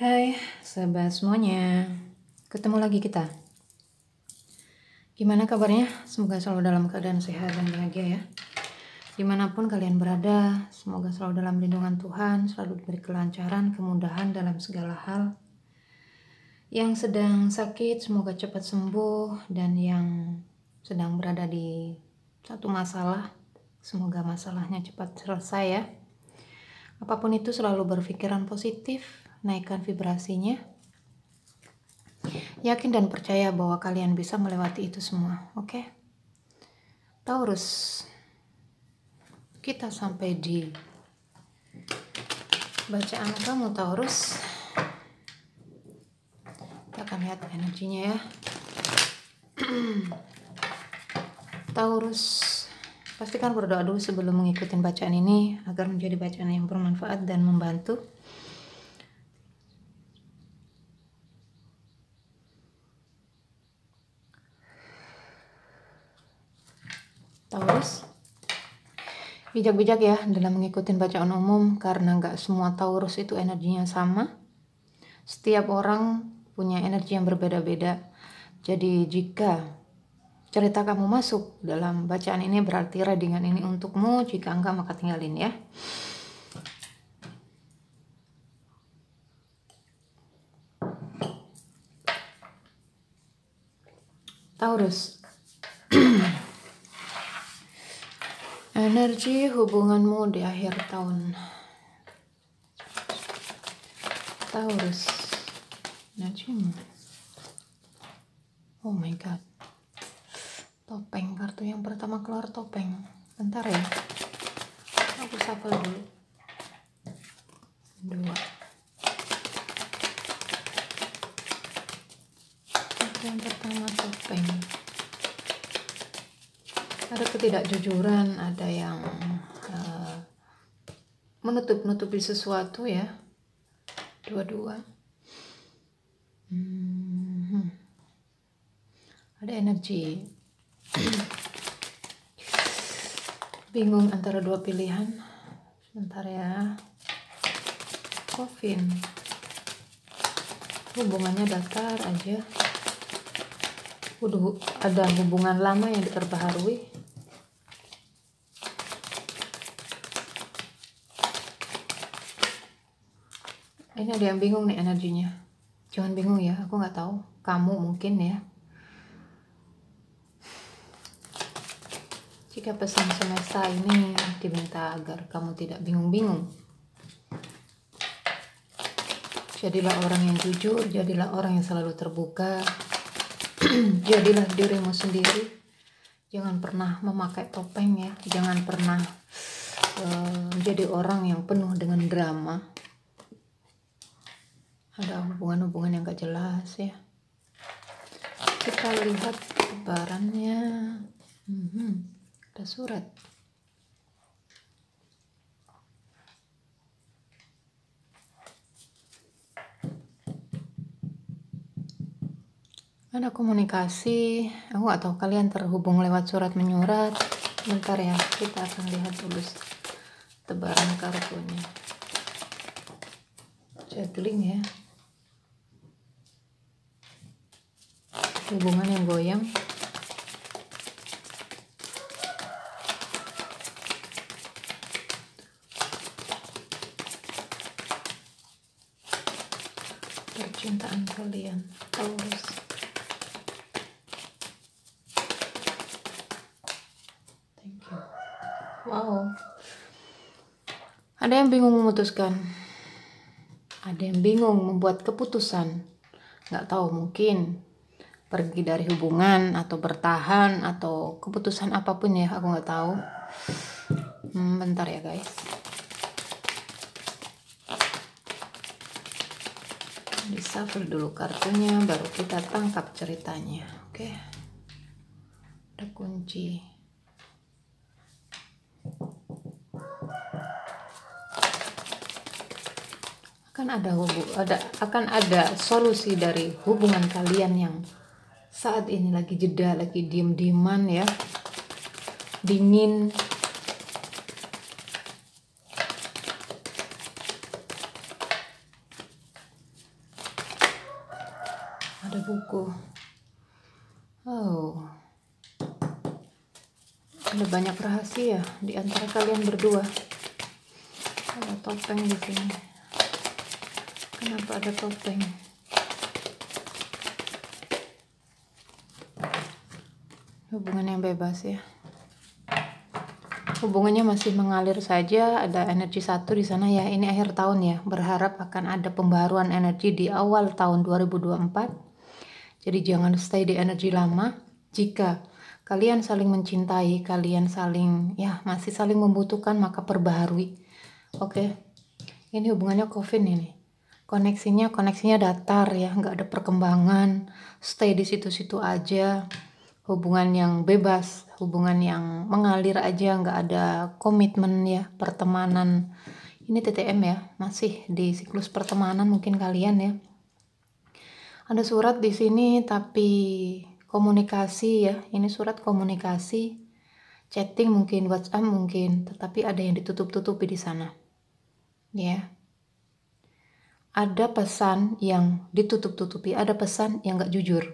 Hai sahabat semuanya, ketemu lagi kita. Gimana kabarnya? Semoga selalu dalam keadaan sehat dan bahagia ya. Dimanapun kalian berada, semoga selalu dalam lindungan Tuhan, selalu diberi kelancaran, kemudahan dalam segala hal. Yang sedang sakit semoga cepat sembuh, dan yang sedang berada di satu masalah, semoga masalahnya cepat selesai ya. Apapun itu selalu berpikiran positif, naikkan vibrasinya. Yakin dan percaya bahwa kalian bisa melewati itu semua, oke? Taurus, kita sampai di bacaan kamu Taurus. Kita akan lihat energinya ya. Taurus, pastikan berdoa dulu sebelum mengikuti bacaan ini agar menjadi bacaan yang bermanfaat dan membantu. Taurus, bijak-bijak ya dalam mengikuti bacaan umum, karena nggak semua Taurus itu energinya sama. Setiap orang punya energi yang berbeda-beda. Jadi jika cerita kamu masuk dalam bacaan ini, berarti readingan ini untukmu. Jika enggak, maka tinggalin ya. Taurus, energi hubunganmu di akhir tahun. Taurus, energimu. Oh my god, topeng, kartu yang pertama keluar topeng. Bentar ya, aku shuffle dulu. 2. Kartu yang pertama topeng. Ada ketidakjujuran, ada yang menutup-nutupi sesuatu ya. 2. Ada energi bingung antara dua pilihan. Sebentar ya. Coffin, hubungannya datar aja. Udah ada hubungan lama yang diperbaharui. Ini ada yang bingung nih energinya. Jangan bingung ya, aku nggak tahu. Kamu mungkin ya. Jika pesan semesta ini diminta agar kamu tidak bingung-bingung. Jadilah orang yang jujur, jadilah orang yang selalu terbuka. Jadilah dirimu sendiri. Jangan pernah memakai topeng ya. Jangan pernah menjadi orang yang penuh dengan drama. Ada hubungan-hubungan yang gak jelas ya. Kita lihat tebarannya. Ada surat. Ada komunikasi. Aku gak tahu kalian terhubung lewat surat menyurat. Bentar ya, kita akan lihat dulu tebaran kartunya. Juggling ya. Hubungan yang goyang. Percintaan kalian, Taurus. Thank you. Wow. Ada yang bingung memutuskan. Ada yang bingung membuat keputusan. Nggak tahu, mungkin pergi dari hubungan atau bertahan atau keputusan apapun ya, aku nggak tahu. Bentar ya guys. Di-shuffle dulu kartunya, baru kita tangkap ceritanya. Oke. Ada kunci. Akan ada solusi dari hubungan kalian yang saat ini lagi jeda, lagi diem-dieman ya, dingin. Ada buku. Oh, ada banyak rahasia di antara kalian berdua. Ada topeng di sini. Kenapa ada topeng? Hubungan yang bebas ya. Hubungannya masih mengalir saja. Ada energi satu di sana ya. Ini akhir tahun ya. Berharap akan ada pembaruan energi di awal tahun 2024. Jadi jangan stay di energi lama. Jika kalian saling mencintai, kalian saling masih saling membutuhkan, maka perbaharui. Oke. Ini hubungannya COVID ini. Koneksinya datar ya, nggak ada perkembangan. Stay di situ-situ aja. Hubungan yang bebas, hubungan yang mengalir aja, nggak ada komitmen ya, pertemanan. Ini TTM ya, masih di siklus pertemanan mungkin kalian ya. Ada surat di sini tapi komunikasi ya, ini surat komunikasi, chatting mungkin, WhatsApp mungkin, tetapi ada yang ditutup-tutupi di sana. Ya. Ada pesan yang ditutup-tutupi, ada pesan yang nggak jujur.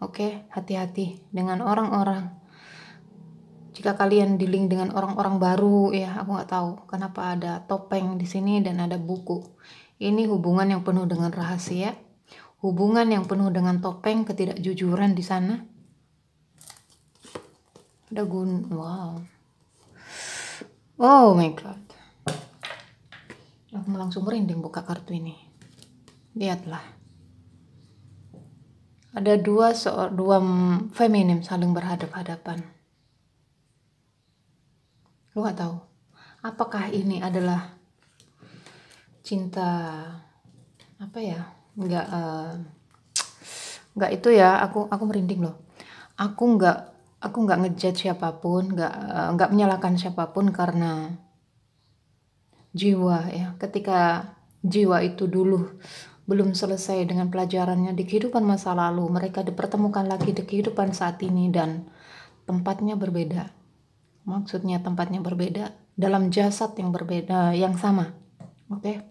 Oke, hati-hati dengan orang-orang. Jika kalian di-link dengan orang-orang baru ya, aku nggak tahu kenapa ada topeng di sini dan ada buku. Ini hubungan yang penuh dengan rahasia, hubungan yang penuh dengan topeng, ketidakjujuran di sana. Ada wow. Oh my god. Aku langsung merinding buka kartu ini. Lihatlah. Ada dua feminim saling berhadap-hadapan. Lu gak tahu apakah ini adalah cinta apa ya? Nggak itu ya. Aku merinding loh. Aku nggak ngejudge siapapun, nggak menyalahkan siapapun karena jiwa ya. Ketika jiwa itu dulu belum selesai dengan pelajarannya di kehidupan masa lalu, mereka dipertemukan lagi di kehidupan saat ini dan tempatnya berbeda. Maksudnya tempatnya berbeda dalam jasad yang berbeda, yang sama. Oke.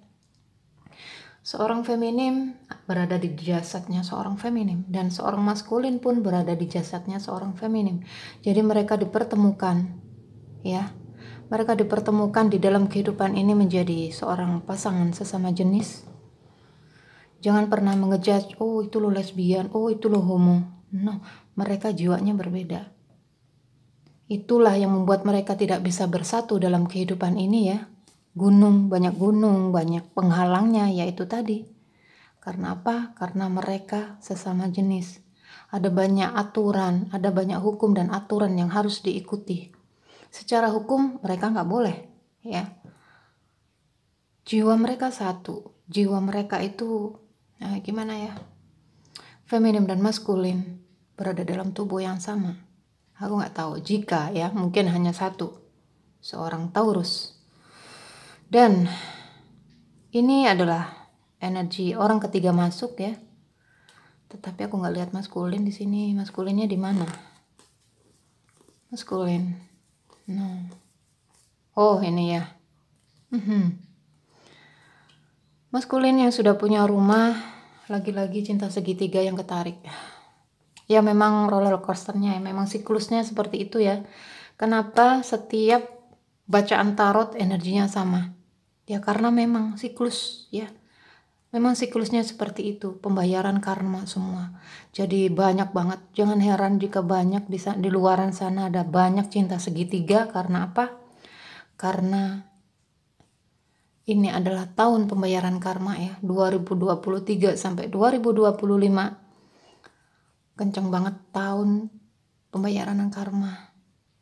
Seorang feminim berada di jasadnya seorang feminim dan seorang maskulin pun berada di jasadnya seorang feminim. Jadi mereka dipertemukan ya. Mereka dipertemukan di dalam kehidupan ini menjadi seorang pasangan sesama jenis. Jangan pernah mengejudge, oh itu lo lesbian, oh itu lo homo. No, mereka jiwanya berbeda. Itulah yang membuat mereka tidak bisa bersatu dalam kehidupan ini ya. Banyak penghalangnya, yaitu tadi. Karena apa? Karena mereka sesama jenis. Ada banyak aturan, ada banyak hukum dan aturan yang harus diikuti. Secara hukum mereka nggak boleh ya. Jiwa mereka satu. Jiwa mereka itu gimana ya, feminim dan maskulin berada dalam tubuh yang sama. Aku nggak tahu jika ya, mungkin hanya satu, seorang Taurus. Dan ini adalah energi orang ketiga masuk ya. Tetapi aku nggak lihat maskulin di sini. Maskulinnya di mana? Maskulin. No. Oh ini ya. Maskulin yang sudah punya rumah, lagi-lagi cinta segitiga yang ketarik. Ya memang roller coasternya, memang siklusnya seperti itu ya. Kenapa setiap bacaan tarot energinya sama? Ya karena memang siklus ya. Memang siklusnya seperti itu, pembayaran karma semua. Jadi banyak banget, jangan heran jika banyak di luaran sana ada banyak cinta segitiga. Karena apa? Karena ini adalah tahun pembayaran karma ya, 2023 sampai 2025. Kenceng banget tahun pembayaran karma.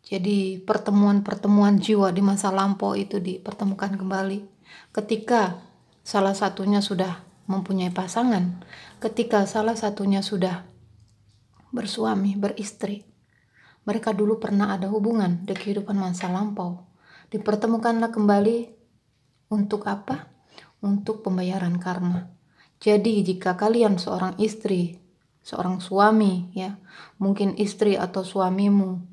Jadi pertemuan-pertemuan jiwa di masa lampau itu dipertemukan kembali. Ketika salah satunya sudah mempunyai pasangan, ketika salah satunya sudah bersuami, beristri, mereka dulu pernah ada hubungan di kehidupan masa lampau. Dipertemukanlah kembali. Untuk apa? Untuk pembayaran karma. Jadi jika kalian seorang istri, seorang suami ya, mungkin istri atau suamimu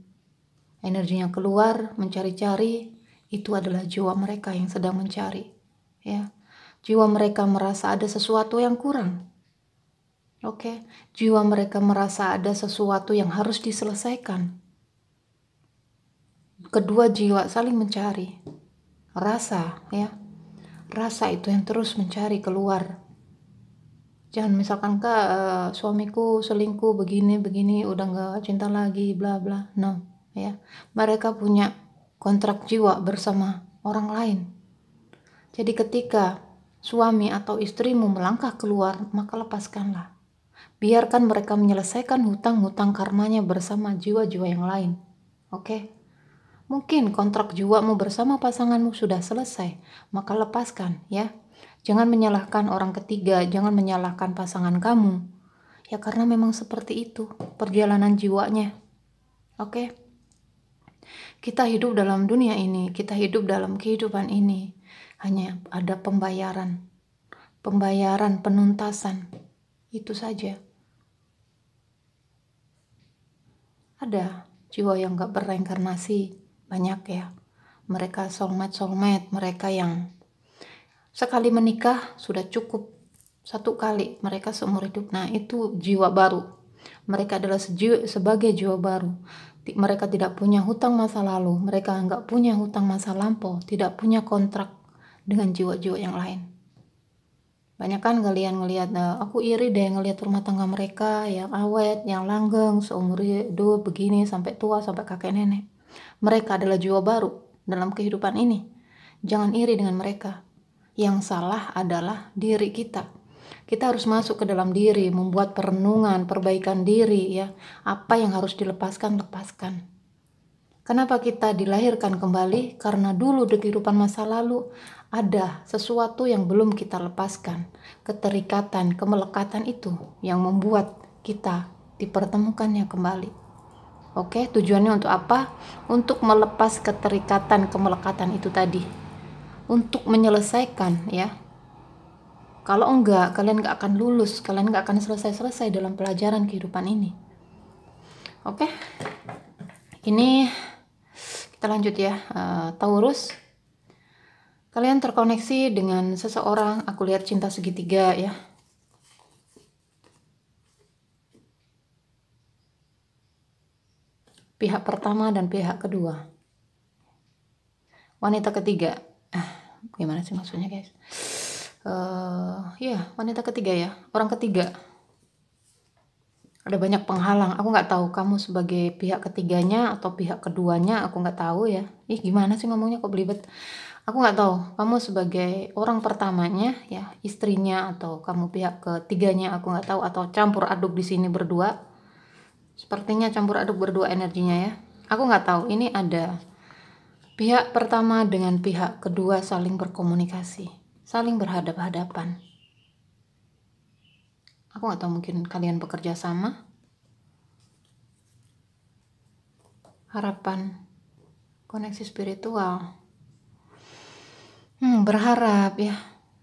energinya keluar mencari-cari, itu adalah jiwa mereka yang sedang mencari ya. Jiwa mereka merasa ada sesuatu yang kurang. Oke, jiwa mereka merasa ada sesuatu yang harus diselesaikan. Kedua jiwa saling mencari rasa, ya. Rasa itu yang terus mencari keluar. Jangan misalkan suamiku selingkuh begini udah nggak cinta lagi bla bla. No, ya. Mereka punya kontrak jiwa bersama orang lain. Jadi ketika suami atau istrimu melangkah keluar, maka lepaskanlah. Biarkan mereka menyelesaikan hutang-hutang karmanya bersama jiwa-jiwa yang lain. Oke? Mungkin kontrak jiwamu bersama pasanganmu sudah selesai, maka lepaskan, ya. Jangan menyalahkan orang ketiga, jangan menyalahkan pasangan kamu. Ya karena memang seperti itu perjalanan jiwanya. Oke? Kita hidup dalam dunia ini, kita hidup dalam kehidupan ini. Hanya ada pembayaran, penuntasan. Itu saja. Ada jiwa yang gak berreinkarnasi, banyak ya. Mereka soulmate, mereka yang sekali menikah sudah cukup, satu kali mereka seumur hidup. Nah itu jiwa baru. Mereka adalah sebagai jiwa baru. Mereka tidak punya hutang masa lalu, mereka nggak punya hutang masa lampau, tidak punya kontrak dengan jiwa-jiwa yang lain. Banyak kan kalian ngelihat, aku iri deh ngelihat rumah tangga mereka yang awet, yang langgeng, seumur hidup begini sampai tua, sampai kakek nenek. Mereka adalah jiwa baru dalam kehidupan ini. Jangan iri dengan mereka. Yang salah adalah diri kita. Kita harus masuk ke dalam diri, membuat perenungan, perbaikan diri, ya. Apa yang harus dilepaskan, lepaskan. Kenapa kita dilahirkan kembali? Karena dulu di kehidupan masa lalu ada sesuatu yang belum kita lepaskan. Keterikatan, kemelekatan itu yang membuat kita dipertemukannya kembali. Oke, tujuannya untuk apa? Untuk melepas keterikatan, kemelekatan itu tadi. Untuk menyelesaikan, ya. Kalau enggak, kalian enggak akan lulus, kalian enggak akan selesai-selesai dalam pelajaran kehidupan ini. Oke, ini kita lanjut ya. Taurus, kalian terkoneksi dengan seseorang. Aku lihat cinta segitiga, ya. Pihak pertama dan pihak kedua. Wanita ketiga. Gimana sih maksudnya, guys? Ya, wanita ketiga ya, orang ketiga. Ada banyak penghalang. Aku nggak tahu kamu sebagai pihak ketiganya atau pihak keduanya, aku nggak tahu ya. Gimana sih ngomongnya kok belibet? Aku nggak tahu kamu sebagai orang pertamanya ya, istrinya, atau kamu pihak ketiganya, aku nggak tahu, atau campur aduk di sini berdua. Sepertinya campur aduk berdua energinya ya. Aku nggak tahu. Ini ada pihak pertama dengan pihak kedua saling berkomunikasi, saling berhadap-hadapan. Aku nggak tahu, mungkin kalian bekerja sama. Harapan, koneksi spiritual. Berharap ya,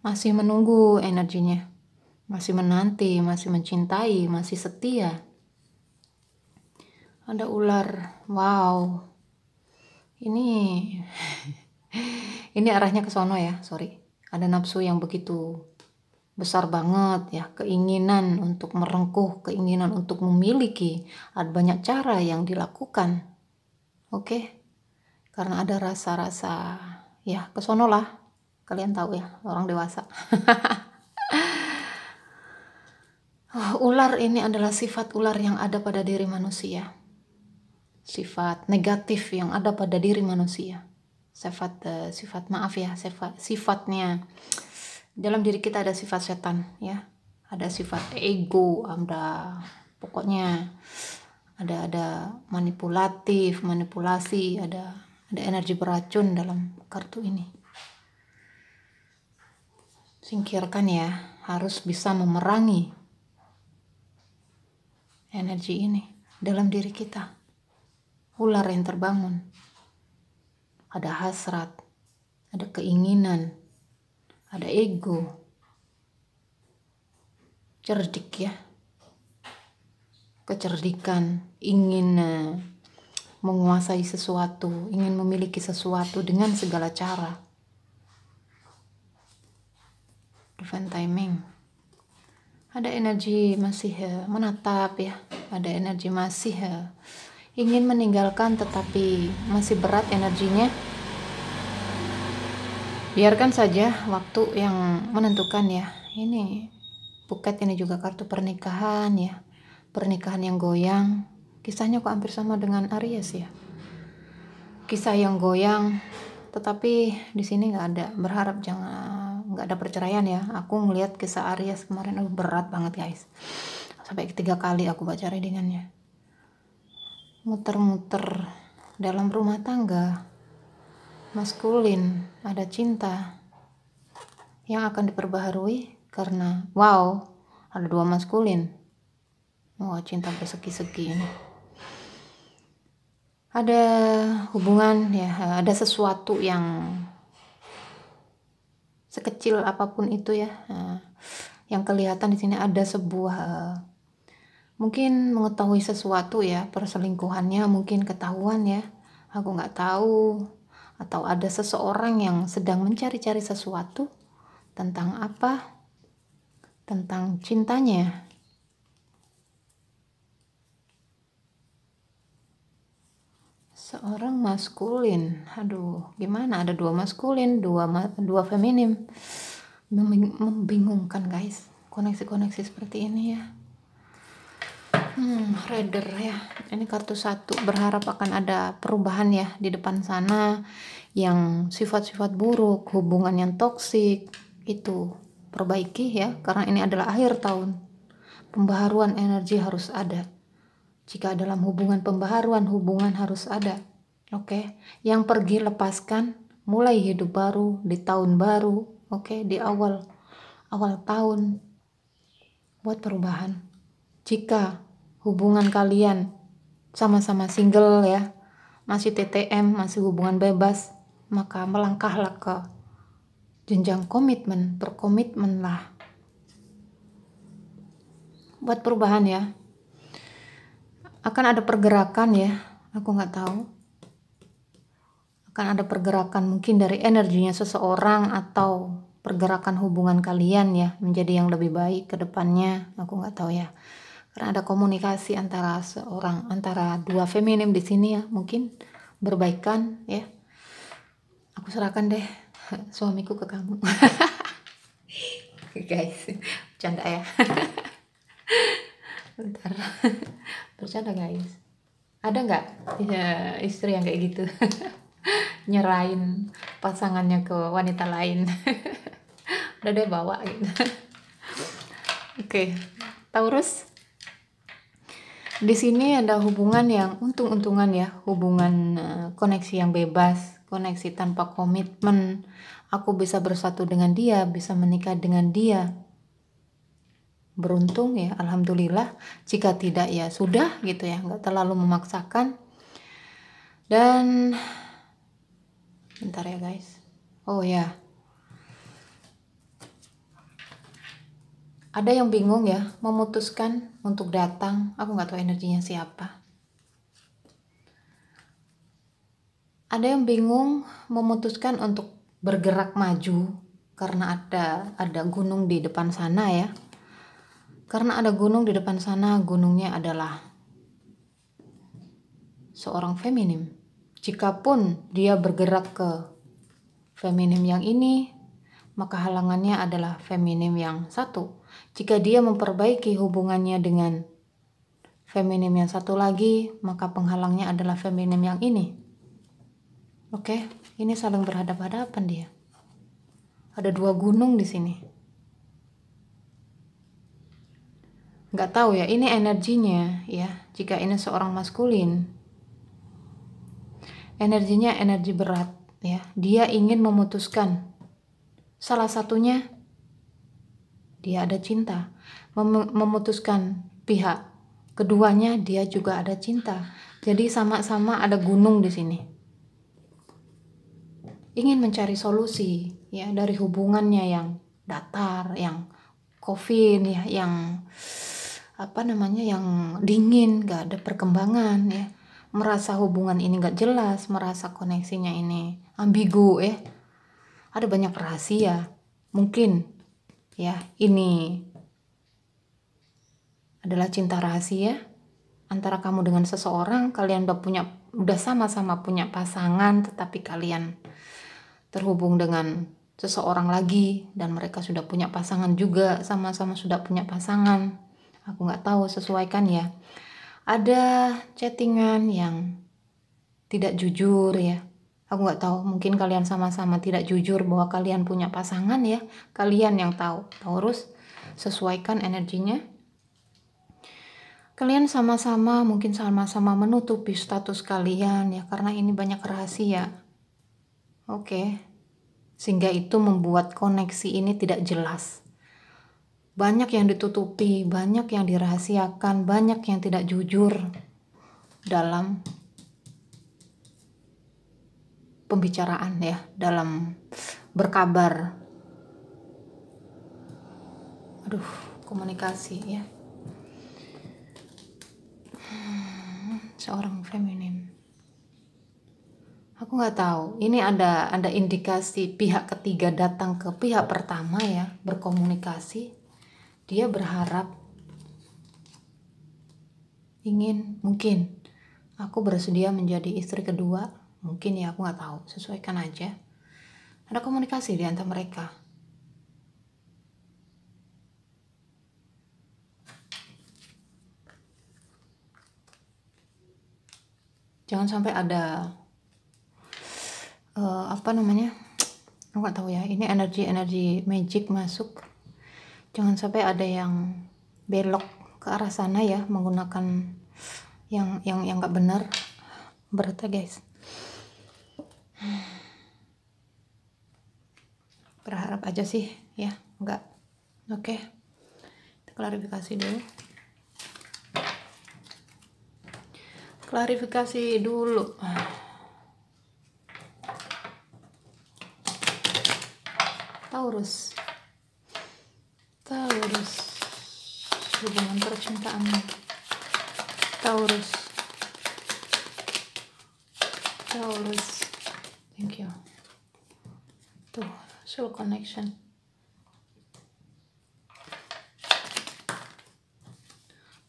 masih menunggu energinya, masih menanti, masih mencintai, masih setia. Ada ular, wow. Ini arahnya ke sono ya, sorry. Ada nafsu yang begitu besar banget ya, keinginan untuk merengkuh, keinginan untuk memiliki. Ada banyak cara yang dilakukan. Oke? Karena ada rasa-rasa ya, ke sono lah. Kalian tahu ya, orang dewasa. Ular ini adalah sifat ular yang ada pada diri manusia. Sifat negatif yang ada pada diri manusia. Sifatnya dalam diri kita ada sifat setan ya, ada sifat ego, ada pokoknya ada manipulasi, ada energi beracun dalam kartu ini. Singkirkan ya, harus bisa memerangi energi ini dalam diri kita. Ular yang terbangun, ada hasrat, ada keinginan, ada ego, cerdik ya, kecerdikan, ingin menguasai sesuatu, ingin memiliki sesuatu dengan segala cara. Divine timing. Ada energi masih menatap ya, ada energi masih ingin meninggalkan tetapi masih berat energinya. Biarkan saja waktu yang menentukan ya. Ini Phuket ini juga kartu pernikahan ya, pernikahan yang goyang. Kisahnya kok hampir sama dengan Aries ya, kisah yang goyang. Tetapi di sini nggak ada, berharap jangan nggak ada perceraian ya. Aku ngelihat kisah Aries kemarin berat banget guys, sampai 3 kali aku baca readingannya. Muter-muter dalam rumah tangga maskulin, ada cinta yang akan diperbaharui karena wow, ada 2 maskulin. Cinta bersegi-segi ini. Ada hubungan ya, ada sesuatu yang sekecil apapun itu ya, yang kelihatan di sini ada sebuah mungkin mengetahui sesuatu ya, perselingkuhannya mungkin ketahuan ya, aku nggak tahu, atau ada seseorang yang sedang mencari-cari sesuatu tentang apa, tentang cintanya. Seorang maskulin, aduh gimana, ada 2 maskulin, 2 feminim, membingungkan guys, koneksi-koneksi seperti ini ya. Rider ya, ini kartu 1, berharap akan ada perubahan ya di depan sana, yang sifat-sifat buruk, hubungan yang toksik itu perbaiki ya, karena ini adalah akhir tahun. Pembaharuan energi harus ada. Jika dalam hubungan pembaharuan, hubungan harus ada. Oke, yang pergi lepaskan, mulai hidup baru di tahun baru. Oke, di awal tahun buat perubahan. Jika hubungan kalian sama-sama single ya, masih TTM, masih hubungan bebas, maka melangkahlah ke jenjang komitmen, berkomitmen lah buat perubahan ya. Akan ada pergerakan ya, aku nggak tahu, akan ada pergerakan mungkin dari energinya seseorang atau pergerakan hubungan kalian ya menjadi yang lebih baik ke depannya, aku nggak tahu ya, karena ada komunikasi antara antara 2 feminim di sini ya, mungkin berbaikan ya. Aku serahkan deh suamiku ke kamu. Guys, bercanda ya. Bentar. Bercanda guys. Ada nggak ya, istri yang kayak gitu? Nyerahin pasangannya ke wanita lain. Udah deh bawa gitu. Oke, Taurus. Di sini ada hubungan yang untung-untungan ya, hubungan koneksi yang bebas, koneksi tanpa komitmen. Aku bisa bersatu dengan dia, bisa menikah dengan dia. Beruntung ya, alhamdulillah. Jika tidak ya sudah gitu ya, nggak terlalu memaksakan. Dan bentar ya guys, oh ya, ada yang bingung ya memutuskan untuk datang, aku nggak tahu energinya siapa. Ada yang bingung memutuskan untuk bergerak maju karena ada gunung di depan sana ya. Karena ada gunung di depan sana, gunungnya adalah seorang feminim. Jikapun dia bergerak ke feminim yang ini, maka halangannya adalah feminim yang satu. Jika dia memperbaiki hubungannya dengan feminim yang satu lagi, maka penghalangnya adalah feminim yang ini. Oke, ini saling berhadapan-hadapan dia. Ada 2 gunung di sini. Nggak tahu ya, ini energinya ya. Jika ini seorang maskulin, energinya energi berat ya. Dia ingin memutuskan. Salah satunya dia ada cinta, memutuskan pihak. Keduanya dia juga ada cinta. Jadi sama-sama ada gunung di sini. Ingin mencari solusi ya dari hubungannya yang datar, yang kofin ya, yang yang dingin, gak ada perkembangan ya, merasa hubungan ini gak jelas, merasa koneksinya ini ambigu ya, ada banyak rahasia mungkin ya. Ini adalah cinta rahasia antara kamu dengan seseorang. Kalian udah sama-sama punya pasangan, tetapi kalian terhubung dengan seseorang lagi dan mereka sudah punya pasangan juga, sama-sama sudah punya pasangan. Aku nggak tahu, sesuaikan ya. Ada chattingan yang tidak jujur ya. Aku nggak tahu, mungkin kalian sama-sama tidak jujur bahwa kalian punya pasangan ya. Kalian yang tahu. Taurus, sesuaikan energinya. Kalian mungkin sama-sama menutupi status kalian ya, karena ini banyak rahasia. Oke. Sehingga itu membuat koneksi ini tidak jelas. Banyak yang ditutupi, banyak yang dirahasiakan, banyak yang tidak jujur dalam pembicaraan ya, dalam berkabar. Komunikasi ya. Seorang feminin. Aku nggak tahu. Ini ada indikasi pihak ketiga datang ke pihak pertama ya, berkomunikasi. Dia berharap mungkin aku bersedia menjadi istri kedua. Mungkin ya, aku nggak tahu. Sesuaikan aja. Ada komunikasi di antara mereka. Jangan sampai ada aku nggak tahu ya. Ini energi magic masuk. Jangan sampai ada yang belok ke arah sana ya, menggunakan yang nggak benar. Berat ya guys. Berharap aja sih ya, enggak. Oke. Kita klarifikasi dulu. Taurus, hubungan percintaan. Taurus, thank you. Tuh, soul connection.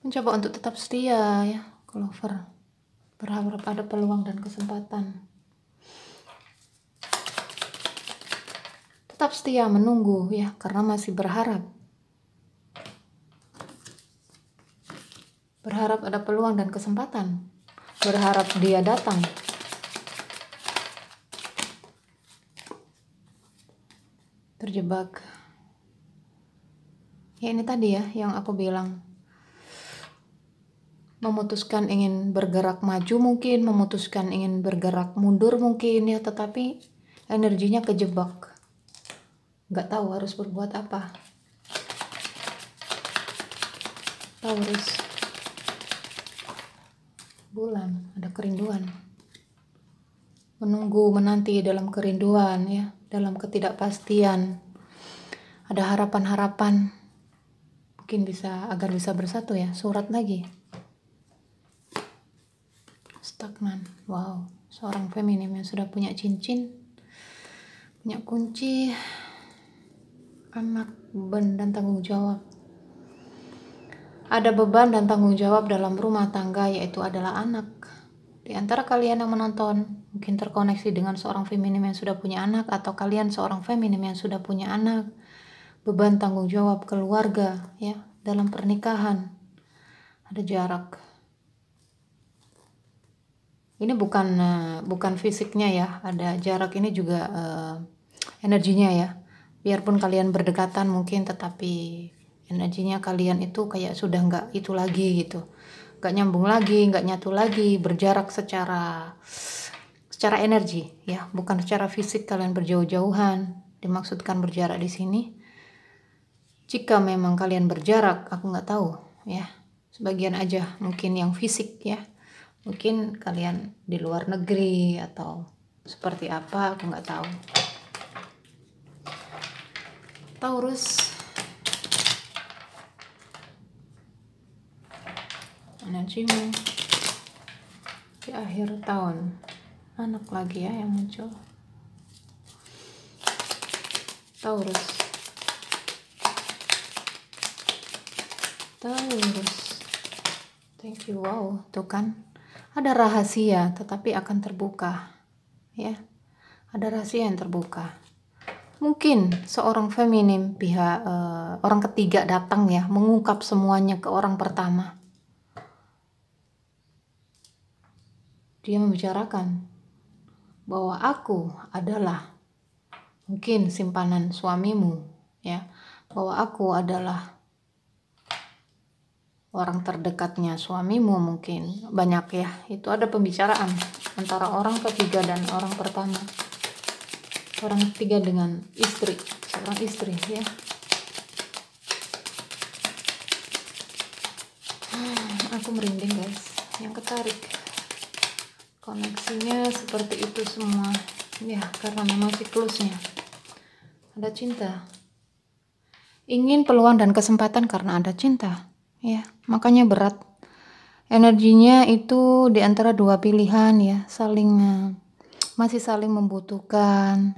Mencoba untuk tetap setia ya, Clover. Berharap ada peluang dan kesempatan. Tetap setia menunggu ya, karena masih berharap. Berharap ada peluang dan kesempatan. Berharap dia datang. Terjebak. Ya ini tadi ya yang aku bilang. Memutuskan ingin bergerak maju mungkin, memutuskan ingin bergerak mundur mungkin ya, tetapi energinya kejebak. Nggak tahu harus berbuat apa. Taurus. Bulan, ada kerinduan. Menunggu, menanti dalam kerinduan ya, dalam ketidakpastian. Ada harapan-harapan. Mungkin agar bisa bersatu ya, surat lagi. Stagnan. Wow, seorang feminim yang sudah punya cincin, punya kunci, anak, beban dan tanggung jawab. Ada beban dan tanggung jawab dalam rumah tangga, yaitu adalah anak. Di antara kalian yang menonton mungkin terkoneksi dengan seorang feminim yang sudah punya anak, atau kalian seorang feminim yang sudah punya anak. Beban tanggung jawab keluarga ya, dalam pernikahan. Ada jarak. Ini bukan fisiknya ya, ada jarak ini juga energinya ya. Biarpun kalian berdekatan mungkin, tetapi energinya kalian itu kayak sudah nggak itu lagi gitu, nggak nyambung lagi, nggak nyatu lagi, berjarak secara energi ya, bukan secara fisik kalian berjauh-jauhan. Dimaksudkan berjarak di sini. Jika memang kalian berjarak, aku nggak tahu ya, sebagian aja mungkin yang fisik ya. Mungkin kalian di luar negeri atau seperti apa, aku nggak tahu. Taurus, energimu di akhir tahun. Anak lagi ya yang muncul. Taurus, terus. Thank you. Wow, tuh kan ada rahasia tetapi akan terbuka, ya. Ada rahasia yang terbuka. Mungkin seorang feminim pihak orang ketiga datang ya, mengungkap semuanya ke orang pertama. Dia membicarakan bahwa aku adalah mungkin simpanan suamimu, ya. Bahwa aku adalah orang terdekatnya suamimu, mungkin banyak ya. Itu ada pembicaraan antara orang ketiga dan orang pertama. Orang ketiga dengan istri, seorang istri ya. Aku merinding guys, yang ketarik. Koneksinya seperti itu semua ya, karena memang siklusnya. Ada cinta. Ingin peluang dan kesempatan karena ada cinta. Ya, makanya berat. Energinya itu di antara dua pilihan ya, masih saling membutuhkan.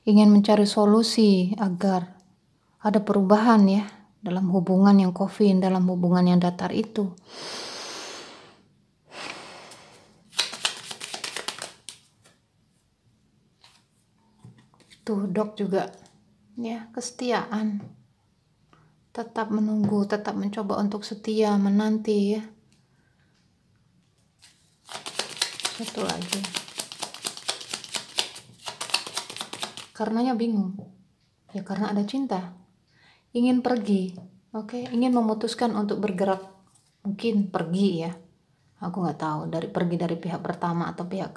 Ingin mencari solusi agar ada perubahan ya dalam hubungan yang kofin, dalam hubungan yang datar itu. Tuh dok juga ya, kesetiaan, tetap menunggu, tetap mencoba untuk setia, menanti ya. Satu lagi, karenanya bingung ya, karena ada cinta, ingin pergi, oke, ingin memutuskan untuk bergerak, mungkin pergi ya, aku nggak tahu pergi dari pihak pertama atau pihak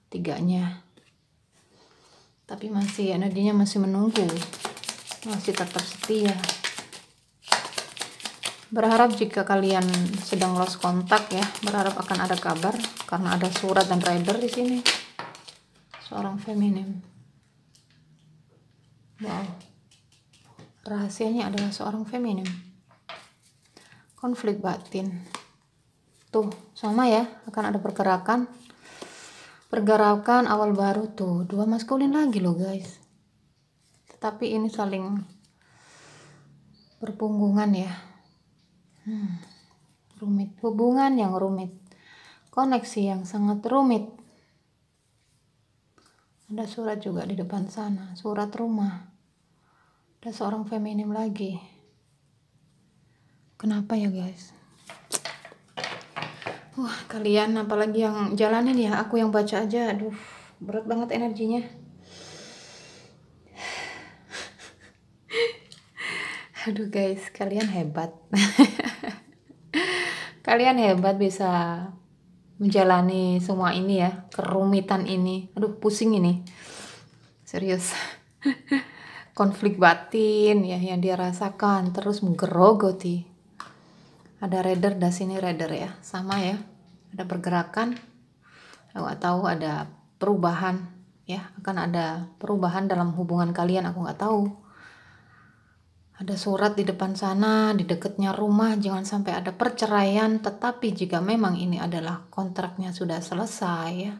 ketiganya, tapi masih energinya masih menunggu, masih tetap setia. Berharap jika kalian sedang lost kontak ya, berharap akan ada kabar karena ada surat dan rider di sini. Seorang feminim. Wow. Rahasianya adalah seorang feminim. Konflik batin. Tuh, sama ya, akan ada pergerakan. Pergerakan awal baru tuh, dua maskulin lagi loh guys. Tetapi ini saling berpunggungan ya. Rumit, hubungan yang rumit, koneksi yang sangat rumit. Ada surat juga di depan sana, surat rumah. Ada seorang feminim lagi. Kenapa ya guys? Wah, kalian apalagi yang jalanin ya, aku yang baca aja, aduh berat banget energinya. Aduh guys, kalian hebat. Kalian hebat bisa menjalani semua ini ya, kerumitan ini. Aduh, pusing ini. Serius. Konflik batin ya yang dia rasakan, terus menggerogoti. Ada rider, dan sini rider ya. Sama ya. Ada pergerakan. Aku nggak tahu ada perubahan ya, akan ada perubahan dalam hubungan kalian, aku nggak tahu. Ada surat di depan sana, di dekatnya rumah, jangan sampai ada perceraian. Tetapi jika memang ini adalah kontraknya sudah selesai ya,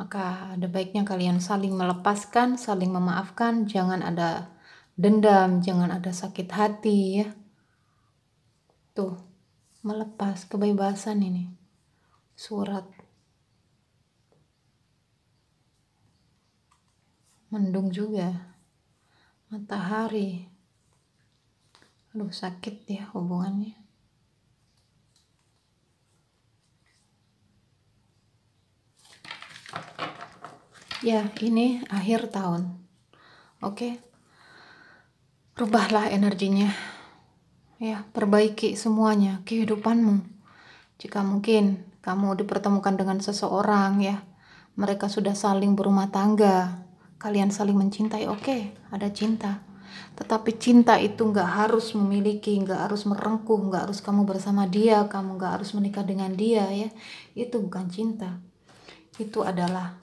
maka ada baiknya kalian saling melepaskan, saling memaafkan. Jangan ada dendam, jangan ada sakit hati ya. Tuh, melepas, kebebasan ini. Surat. Mendung juga. Matahari. Aduh, sakit ya hubungannya. Ya, ini akhir tahun. Oke. Rubahlah energinya. Ya, perbaiki semuanya, kehidupanmu. Jika mungkin kamu dipertemukan dengan seseorang ya, mereka sudah saling berumah tangga, kalian saling mencintai, oke, ada cinta. Tetapi cinta itu nggak harus memiliki, nggak harus merengkuh, nggak harus kamu bersama dia, kamu nggak harus menikah dengan dia ya. Itu bukan cinta. Itu adalah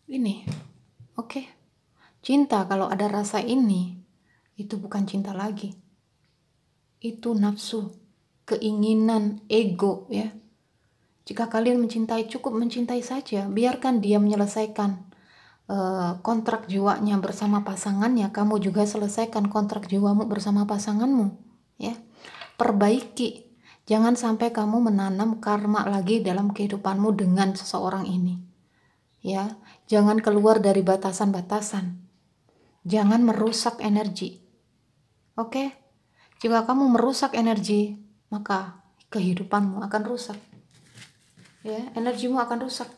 ini. Oke. Cinta kalau ada rasa ini, itu bukan cinta lagi. Itu nafsu, keinginan, ego ya. Jika kalian mencintai, cukup mencintai saja, biarkan dia menyelesaikan kontrak jiwanya bersama pasangannya, kamu juga selesaikan kontrak jiwamu bersama pasanganmu, ya. Perbaiki, jangan sampai kamu menanam karma lagi dalam kehidupanmu dengan seseorang ini, ya. Jangan keluar dari batasan-batasan, jangan merusak energi, oke? Jika kamu merusak energi, maka kehidupanmu akan rusak, ya. Energimu akan rusak,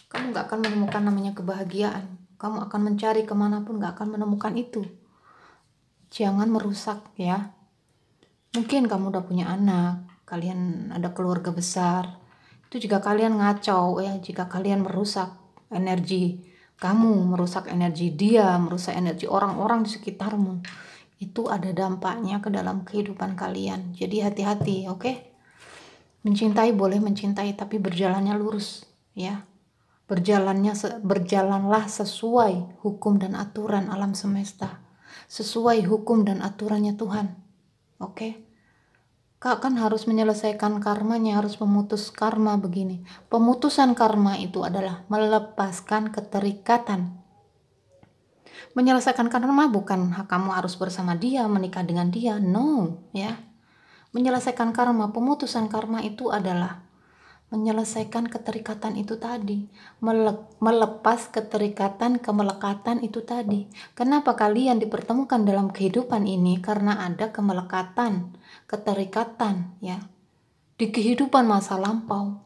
kamu gak akan menemukan namanya kebahagiaan, kamu akan mencari kemanapun gak akan menemukan itu. Jangan merusak, ya. Mungkin kamu udah punya anak, kalian ada keluarga besar, itu juga kalian ngacau, ya. Jika kalian merusak energi kamu, merusak energi dia, merusak energi orang-orang di sekitarmu, itu ada dampaknya ke dalam kehidupan kalian. Jadi hati-hati, oke? Mencintai boleh mencintai, tapi berjalannya lurus, ya. Berjalanlah sesuai hukum dan aturan alam semesta, sesuai hukum dan aturannya Tuhan, oke? Kak kan harus menyelesaikan karmanya, harus memutus karma begini. Pemutusan karma itu adalah melepaskan keterikatan. Menyelesaikan karma bukan kamu harus bersama dia, menikah dengan dia, no, ya. Menyelesaikan karma, pemutusan karma itu adalah menyelesaikan keterikatan itu tadi, melepas keterikatan, kemelekatan itu tadi. Kenapa kalian dipertemukan dalam kehidupan ini? Karena ada kemelekatan, keterikatan, ya, di kehidupan masa lampau.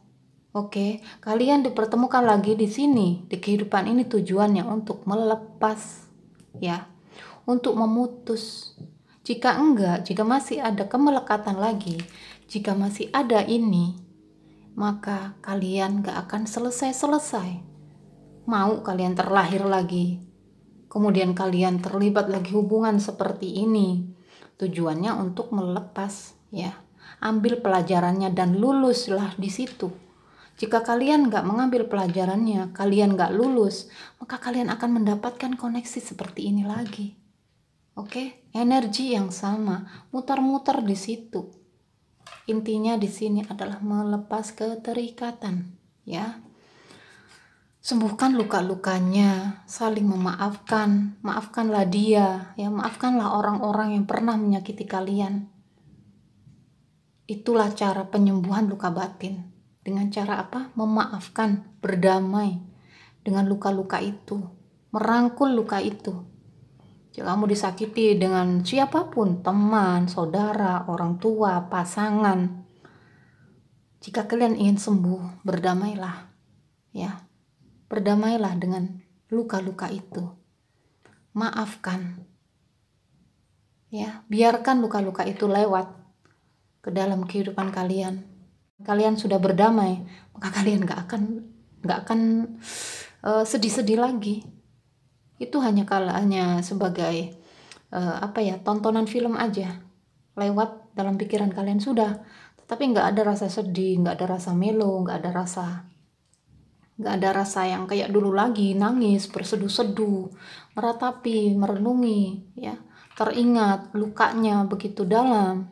Oke, kalian dipertemukan lagi di sini, di kehidupan ini tujuannya untuk melepas, ya, untuk memutus. Jika enggak, jika masih ada kemelekatan lagi, jika masih ada ini, maka kalian gak akan selesai-selesai. Mau kalian terlahir lagi, kemudian kalian terlibat lagi hubungan seperti ini, tujuannya untuk melepas, ya. Ambil pelajarannya dan luluslah di situ. Jika kalian gak mengambil pelajarannya, kalian gak lulus, maka kalian akan mendapatkan koneksi seperti ini lagi. Oke, energi yang sama, muter-muter di situ. Intinya di sini adalah melepas keterikatan, ya. Sembuhkan luka-lukanya, saling memaafkan, maafkanlah dia, ya, maafkanlah orang-orang yang pernah menyakiti kalian. Itulah cara penyembuhan luka batin. Dengan cara apa? Memaafkan, berdamai dengan luka-luka itu, merangkul luka itu. Jika kamu disakiti dengan siapapun, teman, saudara, orang tua, pasangan, jika kalian ingin sembuh, berdamailah, ya. Berdamailah dengan luka-luka itu. Maafkan, ya. Biarkan luka-luka itu lewat ke dalam kehidupan kalian. Kalian sudah berdamai, maka kalian gak akan sedih-sedih lagi. Itu hanya sebagai tontonan film aja, lewat dalam pikiran kalian sudah, tapi nggak ada rasa sedih, nggak ada rasa melo, nggak ada rasa yang kayak dulu lagi, nangis, berseduh-seduh, meratapi, merenungi, ya, teringat lukanya begitu dalam.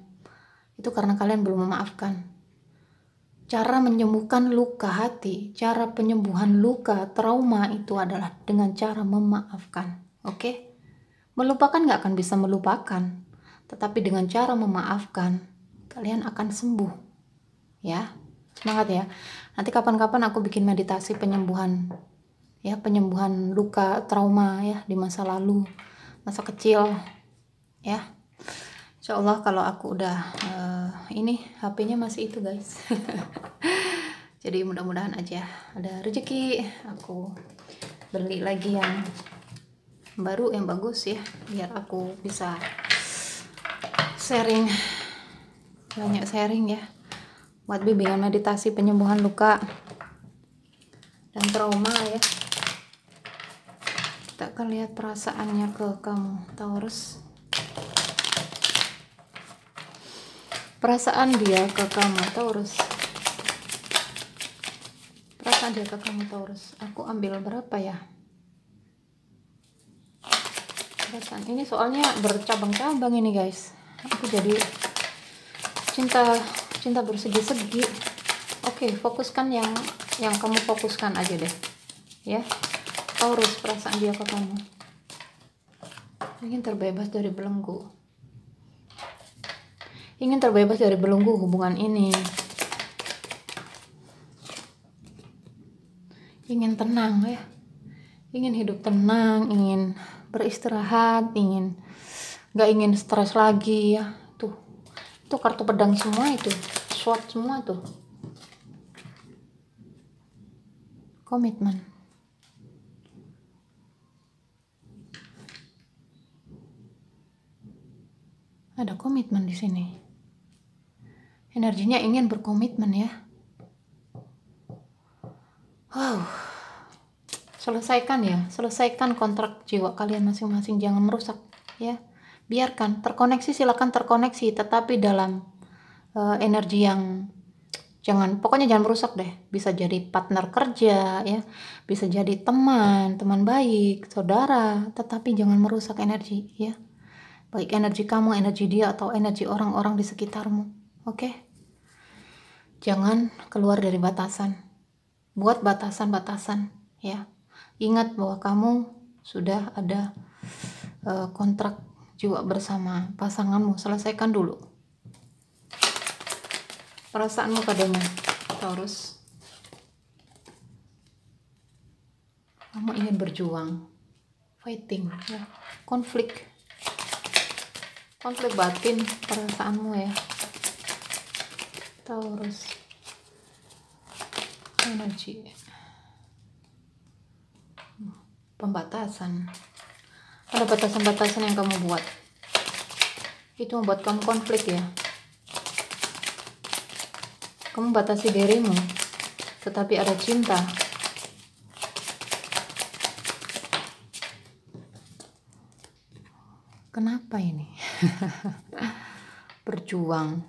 Itu karena kalian belum memaafkan. Cara menyembuhkan luka hati, cara penyembuhan luka trauma itu adalah dengan cara memaafkan, oke? Melupakan gak akan bisa melupakan, tetapi dengan cara memaafkan, kalian akan sembuh, ya. Semangat ya. Nanti kapan-kapan aku bikin meditasi penyembuhan, ya, penyembuhan luka trauma, ya, di masa lalu, masa kecil, ya. Insya Allah kalau aku udah ini HP-nya masih itu guys. Jadi mudah-mudahan aja ada rezeki aku beli lagi yang baru, yang bagus, ya, biar aku bisa banyak sharing ya, buat bimbingan meditasi penyembuhan luka dan trauma, ya. Kita akan lihat perasaannya ke kamu Taurus. Perasaan dia ke kamu Taurus. Perasaan dia ke kamu Taurus. Aku ambil berapa ya? Perasaan ini soalnya bercabang-cabang ini guys. Aku jadi cinta bersegi-segi. Oke, fokuskan yang kamu fokuskan aja deh. Ya. Taurus, perasaan dia ke kamu ingin terbebas dari belenggu, ingin terbebas dari belenggu hubungan ini, ingin tenang ya, ingin hidup tenang, ingin beristirahat, nggak ingin stres lagi ya. Tuh, itu kartu pedang semua, itu sword semua tuh. Komitmen, ada komitmen di sini. Energinya ingin berkomitmen ya. Wow, selesaikan kontrak jiwa kalian masing-masing, jangan merusak ya. Biarkan terkoneksi, silakan terkoneksi, tetapi dalam energi yang pokoknya jangan merusak deh. Bisa jadi partner kerja ya, bisa jadi teman baik, saudara, tetapi jangan merusak energi ya. Baik energi kamu, energi dia, atau energi orang-orang di sekitarmu. Oke? Jangan keluar dari batasan. Buat batasan-batasan ya. Ingat bahwa kamu sudah ada kontrak jiwa bersama pasanganmu. Selesaikan dulu perasaanmu padanya, Taurus. Kamu ingin berjuang, fighting ya. Konflik batin perasaanmu ya, Taurus. Energi pembatasan, ada batasan-batasan yang kamu buat, itu membuat kamu konflik ya. Kamu batasi dirimu, tetapi ada cinta. Kenapa ini? Berjuang.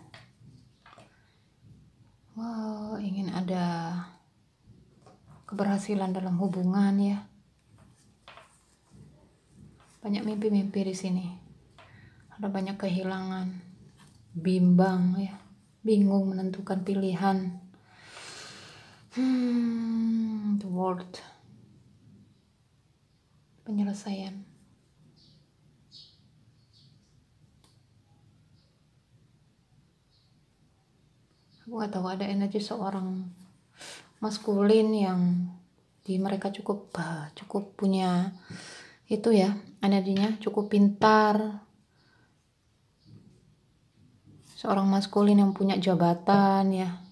Wow, ingin ada keberhasilan dalam hubungan ya. Banyak mimpi-mimpi di sini. Ada banyak kehilangan, bimbang ya, bingung menentukan pilihan. The world. Penyelesaian. Aku gak tahu, ada energi seorang maskulin yang di mereka cukup punya itu ya, energinya cukup pintar. Seorang maskulin yang punya jabatan ya.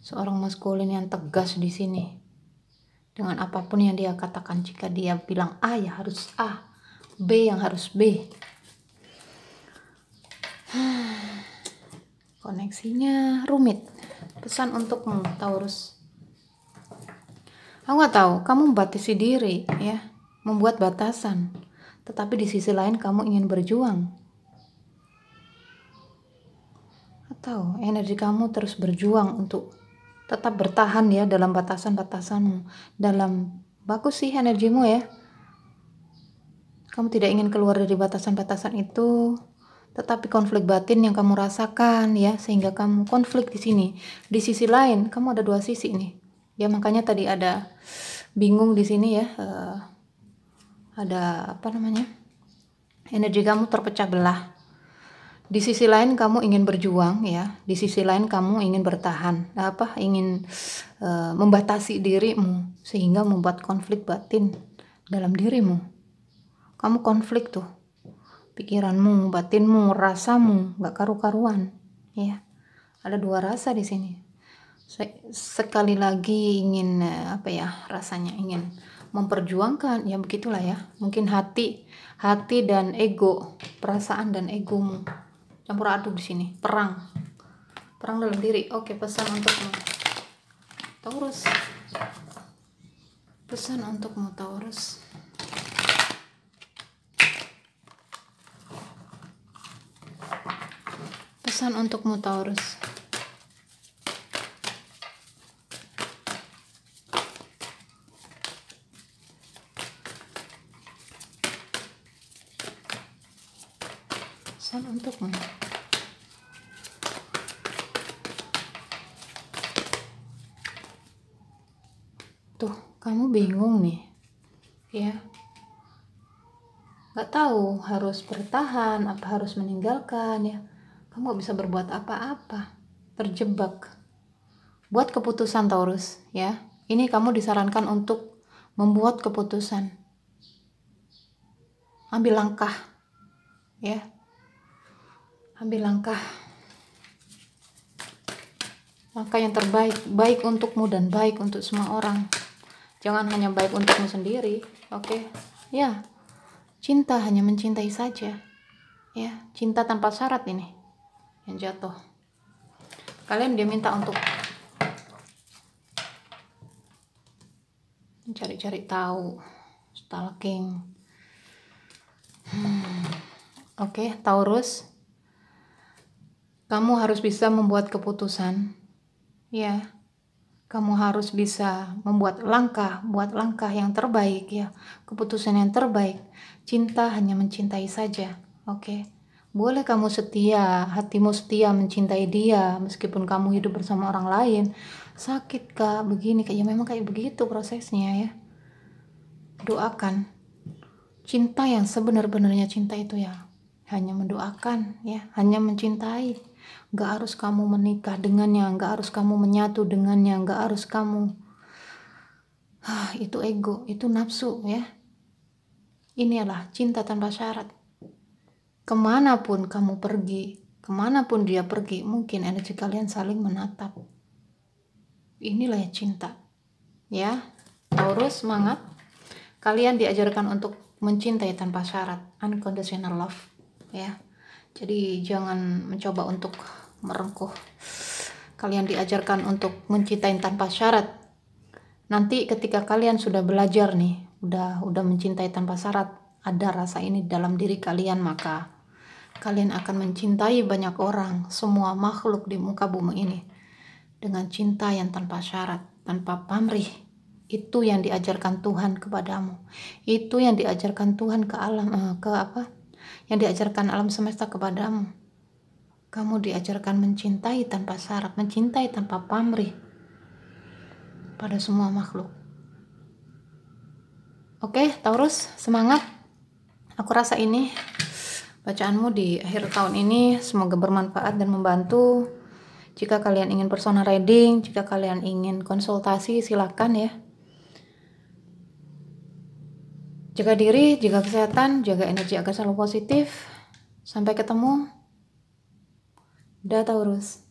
Seorang maskulin yang tegas di sini. Dengan apapun yang dia katakan, jika dia bilang A ya harus A, B yang harus B. Koneksinya rumit. Pesan untukmu, Taurus. Aku gak tahu, kamu membatasi diri ya, membuat batasan, tetapi di sisi lain kamu ingin berjuang. Atau energi kamu terus berjuang untuk tetap bertahan ya dalam batasan-batasanmu. Bagus sih energimu ya. Kamu tidak ingin keluar dari batasan-batasan itu, tetapi konflik batin yang kamu rasakan ya, sehingga kamu konflik di sini. Di sisi lain, kamu ada dua sisi nih. Ya makanya tadi ada bingung di sini ya. Ada energi kamu terpecah belah. Di sisi lain kamu ingin berjuang ya. Di sisi lain kamu ingin bertahan. Ingin membatasi dirimu sehingga membuat konflik batin dalam dirimu. Kamu konflik tuh. Pikiranmu, batinmu, rasamu nggak karu-karuan ya. Ada dua rasa di sini. Sekali lagi ingin rasanya ingin memperjuangkan ya, begitulah ya. Mungkin hati dan ego, perasaan dan egomu campur aduk di sini. Perang dalam diri. Oke, pesan untukmu, Taurus. Pesan untukmu, Taurus. Pesan untukmu, Taurus. Pesan untukmu. Tuh, kamu bingung nih. nggak tahu harus bertahan apa harus meninggalkan ya. Kamu nggak bisa berbuat apa-apa, terjebak. Buat keputusan Taurus ya. Ini kamu disarankan untuk membuat keputusan, ambil langkah ya, ambil langkah yang terbaik, baik untukmu dan baik untuk semua orang. Jangan hanya baik untukmu sendiri, oke? Ya, cinta hanya mencintai saja, ya. Cinta tanpa syarat ini yang jatuh. Kalian dia minta untuk mencari-cari tahu, stalking. Oke, Taurus, kamu harus bisa membuat keputusan, ya. Kamu harus bisa membuat buat langkah yang terbaik ya, keputusan yang terbaik. Cinta hanya mencintai saja, oke? Boleh kamu setia, hatimu setia mencintai dia, meskipun kamu hidup bersama orang lain. Sakit kak, begini kak, ya memang kayak begitu prosesnya ya. Doakan. Cinta yang sebenar-benarnya cinta itu ya, hanya mendoakan ya, hanya mencintai. Gak harus kamu menikah dengannya, gak harus kamu menyatu dengannya, gak harus kamu itu ego, itu nafsu ya. Ini adalah cinta tanpa syarat. Kemanapun kamu pergi, kemanapun dia pergi, mungkin energi kalian saling menatap. Inilah ya cinta ya. Taurus, semangat. Kalian diajarkan untuk mencintai tanpa syarat, unconditional love ya. Jadi jangan mencoba untuk merengkuh. Kalian diajarkan untuk mencintai tanpa syarat. Nanti ketika kalian sudah belajar nih, udah mencintai tanpa syarat, ada rasa ini dalam diri kalian, maka kalian akan mencintai banyak orang, semua makhluk di muka bumi ini dengan cinta yang tanpa syarat, tanpa pamrih. Itu yang diajarkan Tuhan kepadamu. Itu yang diajarkan Tuhan ke alam, yang diajarkan alam semesta kepadamu. Kamu diajarkan mencintai tanpa syarat, mencintai tanpa pamrih pada semua makhluk. Oke, Taurus, semangat. Aku rasa ini bacaanmu di akhir tahun ini semoga bermanfaat dan membantu. Jika kalian ingin personal reading, jika kalian ingin konsultasi, silakan ya. Jaga diri, jaga kesehatan, jaga energi agar selalu positif. Sampai ketemu. Dah, Taurus.